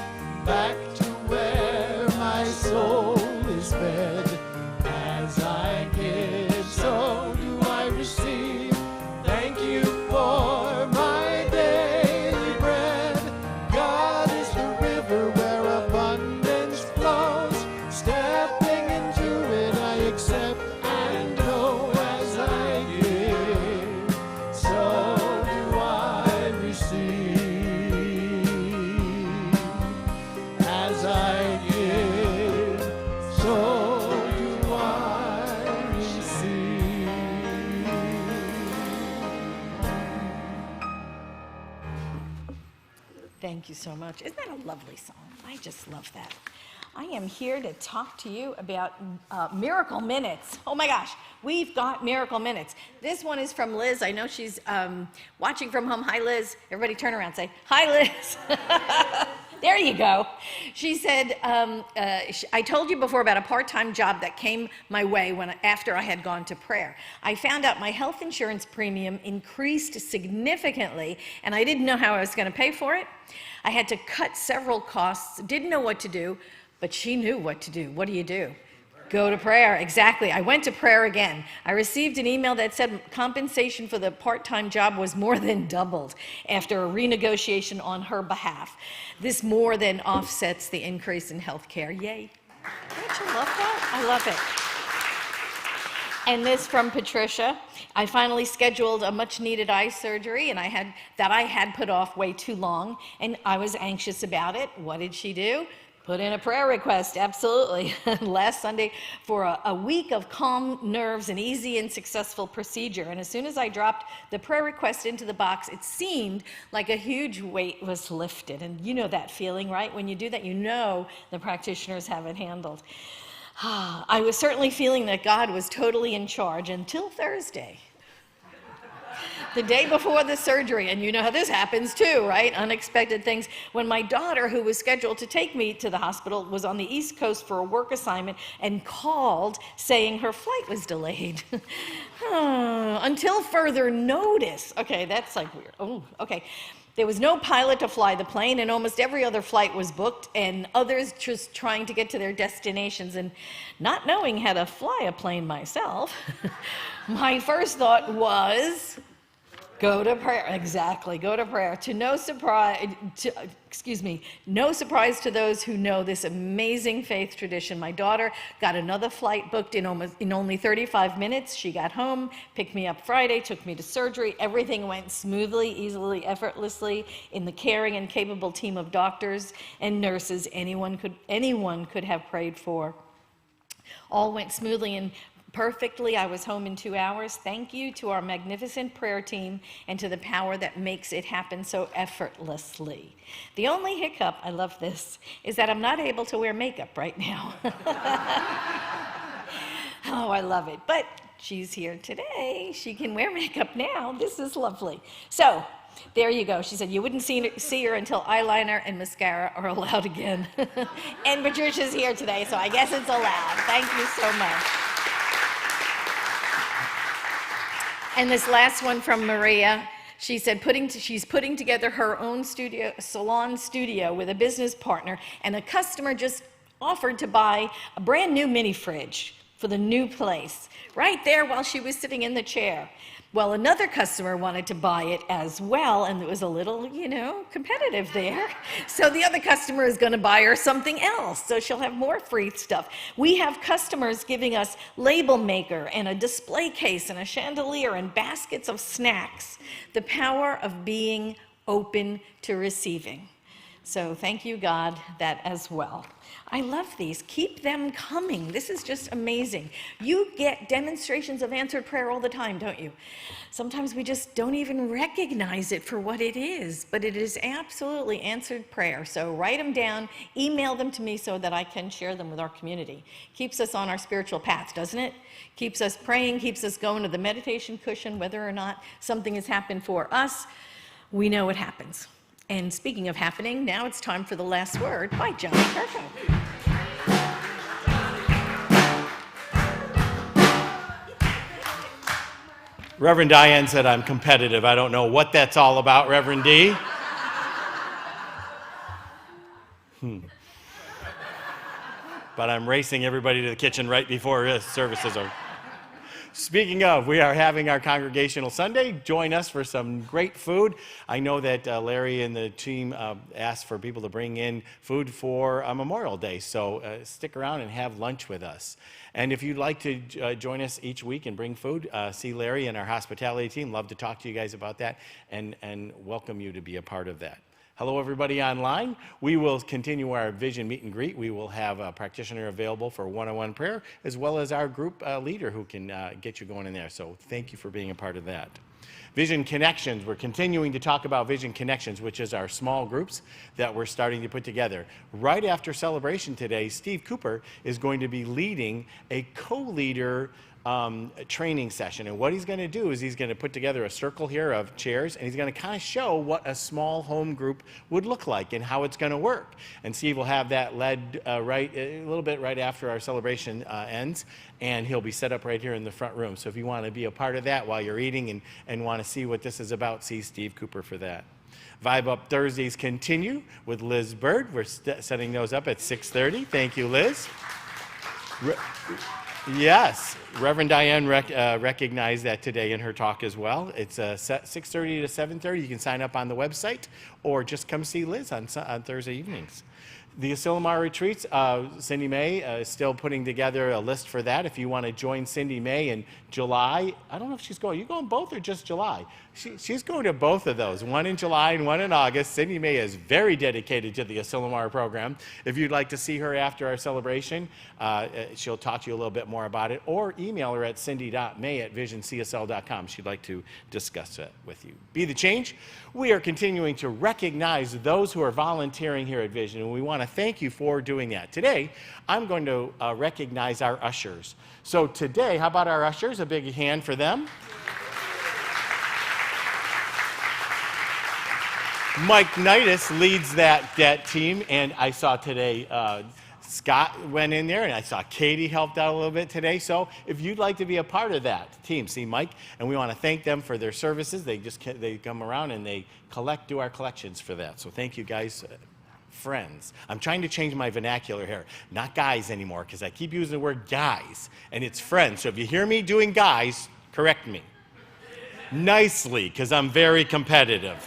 back to where my soul is fed. As I give, so do I receive. Thank you for my daily bread. God is the river where abundance flows. Stepping into it, I accept and know. As I give, so do I receive. As I give, so do I receive. Thank you so much. Isn't that a lovely song? I just love that. I am here to talk to you about Miracle Minutes. Oh my gosh, we've got Miracle Minutes. This one is from Liz. I know she's watching from home. Hi, Liz. Everybody turn around and say, hi, Liz. There you go. She said, I told you before about a part-time job that came my way after I had gone to prayer. I found out my health insurance premium increased significantly, and I didn't know how I was going to pay for it. I had to cut several costs, didn't know what to do, but she knew what to do. What do you do? Go to prayer. Exactly. I went to prayer again. I received an email that said compensation for the part-time job was more than doubled after a renegotiation on her behalf. This more than offsets the increase in health care. Yay. Don't you love that? I love it. And this from Patricia. I finally scheduled a much-needed eye surgery, and I had put off way too long, and I was anxious about it. What did she do? Put in a prayer request, absolutely. Last Sunday for a week of calm nerves, an easy and successful procedure. And as soon as I dropped the prayer request into the box, it seemed like a huge weight was lifted. And you know that feeling, right? When you do that, you know the practitioners have it handled. I was certainly feeling that God was totally in charge until Thursday. The day before the surgery, and you know how this happens too, right? Unexpected things. When my daughter, who was scheduled to take me to the hospital, was on the East Coast for a work assignment and called saying her flight was delayed. Until further notice. Okay, that's like weird. Oh, okay. There was no pilot to fly the plane, and almost every other flight was booked, and others just trying to get to their destinations. And not knowing how to fly a plane myself, my first thought was, go to prayer. Exactly, go to prayer. No surprise to those who know this amazing faith tradition. My daughter got another flight booked in only 35 minutes. She got home, picked me up Friday, took me to surgery. Everything went smoothly, easily, effortlessly in the caring and capable team of doctors and nurses anyone could have prayed for. All went smoothly and perfectly. I was home in 2 hours. Thank you to our magnificent prayer team and to the power that makes it happen so effortlessly. The only hiccup, I love this, is that I'm not able to wear makeup right now. Oh, I love it. But she's here today. She can wear makeup now. This is lovely. So there you go. She said you wouldn't see her until eyeliner and mascara are allowed again. And Patricia's here today, so I guess it's allowed. Thank you so much. And this last one from Maria. she said she's putting together her own salon studio with a business partner, and a customer just offered to buy a brand new mini fridge for the new place, right there while she was sitting in the chair. Well, another customer wanted to buy it as well, and it was a little, competitive there. So the other customer is going to buy her something else, so she'll have more free stuff. We have customers giving us label maker and a display case and a chandelier and baskets of snacks. The power of being open to receiving. So thank you, God, that as well. I love these. Keep them coming. This is just amazing. You get demonstrations of answered prayer all the time, don't you? Sometimes we just don't even recognize it for what it is, but it is absolutely answered prayer. So write them down, email them to me so that I can share them with our community. Keeps us on our spiritual path, doesn't it? Keeps us praying, keeps us going to the meditation cushion, whether or not something has happened for us. We know it happens. And speaking of happening, now it's time for the last word by Johnny Kirko. Reverend Diane said I'm competitive. I don't know what that's all about, Reverend D. But I'm racing everybody to the kitchen right before this service is over. Speaking of, we are having our Congregational Sunday. Join us for some great food. I know that Larry and the team asked for people to bring in food for Memorial Day, so stick around and have lunch with us. And if you'd like to join us each week and bring food, see Larry and our hospitality team. Love to talk to you guys about that and welcome you to be a part of that. Hello, everybody online. We will continue our Vision Meet and Greet. We will have a practitioner available for one-on-one prayer, as well as our group leader who can get you going in there. So thank you for being a part of that. Vision Connections. We're continuing to talk about Vision Connections, which is our small groups that we're starting to put together. Right after celebration today, Steve Cooper is going to be leading a co-leader training session. And what he's going to do is he's going to put together a circle here of chairs, and he's going to kind of show what a small home group would look like and how it's going to work. And Steve will have that led a little bit right after our celebration ends, and he'll be set up right here in the front room. So if you want to be a part of that while you're eating and want to see what this is about, see Steve Cooper for that. Vibe Up Thursdays continue with Liz Bird. We're setting those up at 6:30. Thank you, Liz. Yes, Reverend Diane recognized that today in her talk as well. It's 6:30 to 7:30. You can sign up on the website or just come see Liz on Thursday evenings. The Asilomar Retreats, Cindy May is still putting together a list for that. If you want to join Cindy May in July, I don't know if she's going. Are you going both or just July? She's going to both of those, one in July and one in August. Cindy May is very dedicated to the Asilomar program. If you'd like to see her after our celebration, she'll talk to you a little bit more about it, or email her at cindy.may@visioncsl.com. She'd like to discuss it with you. Be the change. We are continuing to recognize those who are volunteering here at Vision, and we want to thank you for doing that. Today, I'm going to recognize our ushers. So today, how about our ushers? A big hand for them. Mike Knightis leads that team, and I saw today Scott went in there, and I saw Katie helped out a little bit today. So if you'd like to be a part of that team, see Mike, and we want to thank them for their services. They come around and they do our collections for that. So thank you guys. Friends. I'm trying to change my vernacular here. Not guys anymore, because I keep using the word guys, and it's friends. So if you hear me doing guys, correct me. Nicely, because I'm very competitive.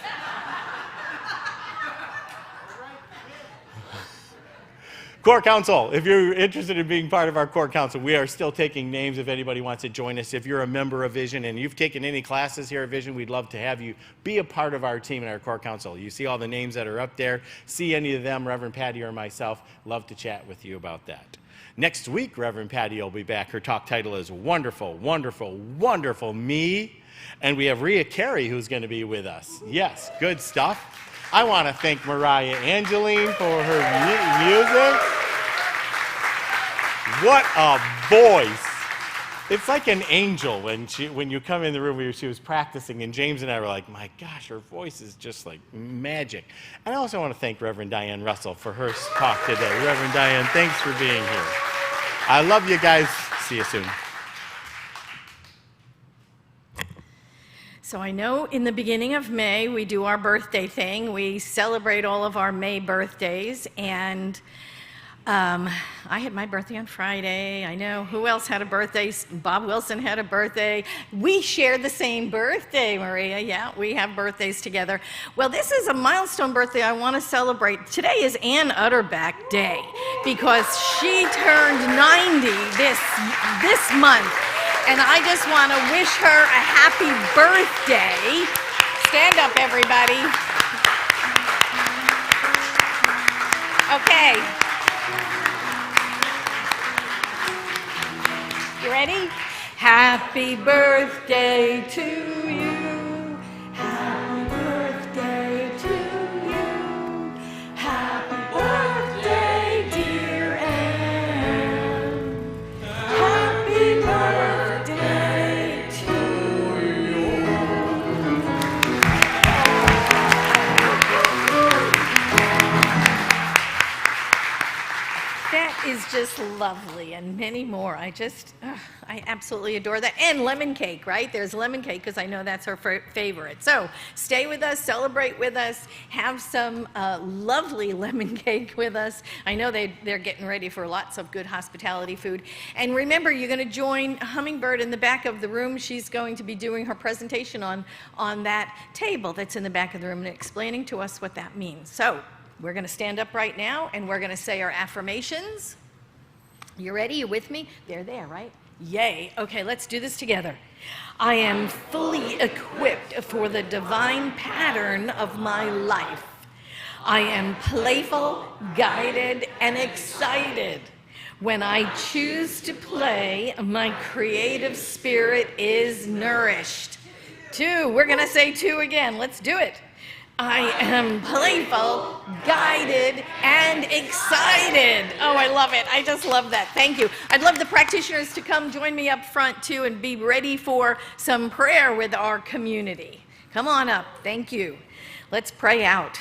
Core Council, if you're interested in being part of our Core Council, we are still taking names if anybody wants to join us. If you're a member of Vision and you've taken any classes here at Vision, we'd love to have you be a part of our team and our Core Council. You see all the names that are up there. See any of them, Reverend Patty or myself. Love to chat with you about that. Next week, Reverend Patty will be back. Her talk title is Wonderful, Wonderful, Wonderful Me. And we have Rhea Carey who's going to be with us. Yes, good stuff. I want to thank Moriah Angeline for her music. What a voice. It's like an angel when you come in the room where she was practicing, and James and I were like, my gosh, her voice is just like magic. And I also want to thank Reverend Diane Russell for her talk today. Reverend Diane, thanks for being here. I love you guys. See you soon. So I know in the beginning of May, we do our birthday thing. We celebrate all of our May birthdays, and I had my birthday on Friday. I know. Who else had a birthday? Bob Wilson had a birthday. We share the same birthday, Maria. Yeah, we have birthdays together. Well, this is a milestone birthday I want to celebrate. Today is Ann Utterback Day because she turned 90 this month. And I just want to wish her a happy birthday. Stand up, everybody. Okay. You ready? Happy birthday to you. Happy birthday to you. Happy birthday, dear Anne. Happy birthday to you. That is just lovely, and many more. I absolutely adore that. And lemon cake, right? There's lemon cake because I know that's her favorite. So stay with us, celebrate with us, have some lovely lemon cake with us. I know they're getting ready for lots of good hospitality food. And remember, you're going to join Hummingbird in the back of the room. She's going to be doing her presentation on that table that's in the back of the room and explaining to us what that means. So we're going to stand up right now, and we're going to say our affirmations. You ready? You with me? They're there, right? Yay. Okay, let's do this together. I am fully equipped for the divine pattern of my life. I am playful, guided, and excited. When I choose to play, my creative spirit is nourished. 2, we're going to say 2 again. Let's do it. I am playful, guided, and excited. Oh, I love it. I just love that. Thank you. I'd love the practitioners to come join me up front, too, and be ready for some prayer with our community. Come on up. Thank you. Let's pray out.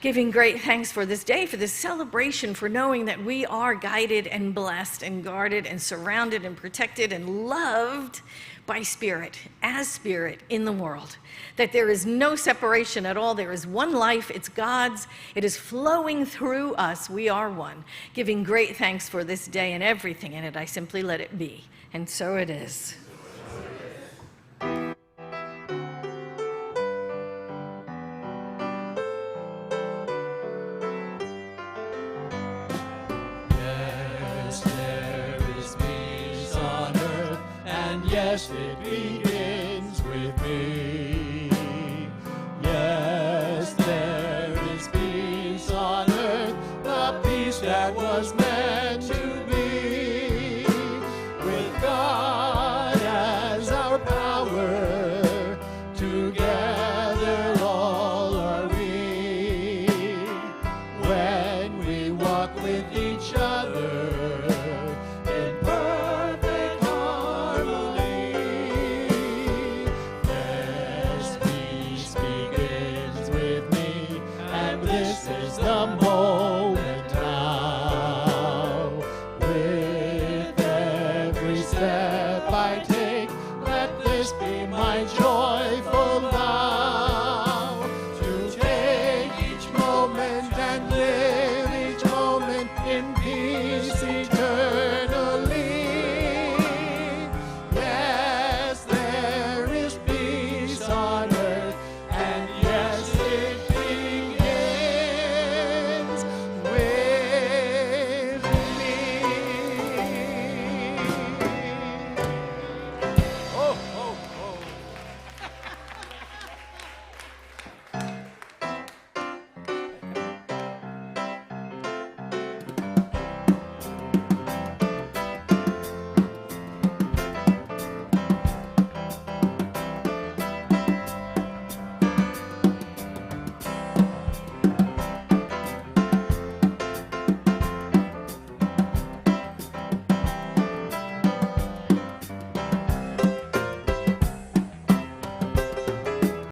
Giving great thanks for this day, for this celebration, for knowing that we are guided and blessed and guarded and surrounded and protected and loved by Spirit, as Spirit in the world, that there is no separation at all. There is one life. It's God's. It is flowing through us. We are one. Giving great thanks for this day and everything in it, I simply let it be. And so it is. Yes, there is peace on earth, and yes, it begins with me.